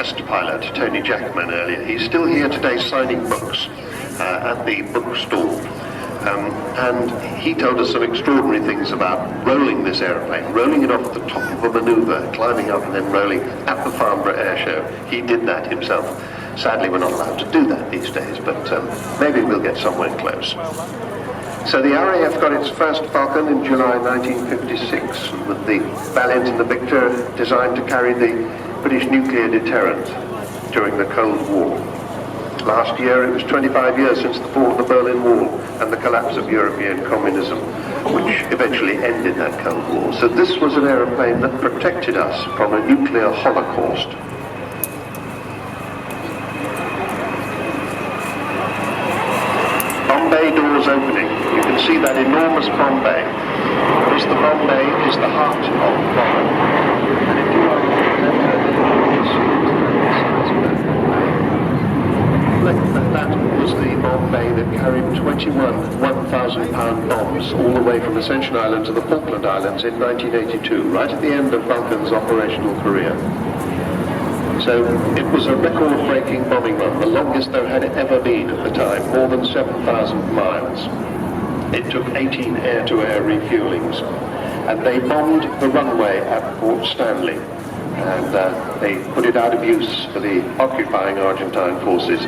test pilot, Tony Jackman, earlier. He's still here today signing books at the bookstall. And he told us some extraordinary things about rolling this aeroplane, rolling it off the top of a manoeuvre, climbing up and then rolling at the Farnborough Air Show. He did that himself. Sadly, we're not allowed to do that these days, but maybe we'll get somewhere close. So the RAF got its first Vulcan in July 1956, with the Valiant and the Victor designed to carry the British nuclear deterrent during the Cold War. Last year it was 25 years since the fall of the Berlin Wall and the collapse of European communism, which eventually ended that Cold War. So this was an aeroplane that protected us from a nuclear holocaust. Bombay doors opening. You can see that enormous Bombay. Because the Bombay is the heart of Vulcan. And if you are that was the Bombay that carried 21 1,000-pound bombs all the way from Ascension Island to the Falkland Islands in 1982, right at the end of Vulcan's operational career. So it was a record-breaking bombing run, the longest there had ever been at the time, more than 7,000 miles. It took 18 air-to-air refuelings, and they bombed the runway at Port Stanley, and they put it out of use for the occupying Argentine forces.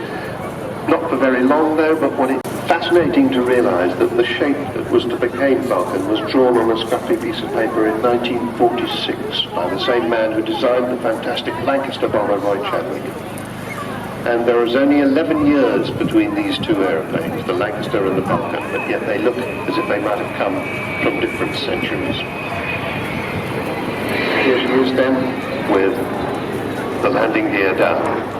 Not for very long though, but when it's fascinating to realise that the shape that was to become Vulcan was drawn on a scruffy piece of paper in 1946 by the same man who designed the fantastic Lancaster bomber, Roy Chadwick. And there is only 11 years between these two aeroplanes, the Lancaster and the Vulcan, but yet they look as if they might have come from different centuries. Here she is then, with the landing gear down.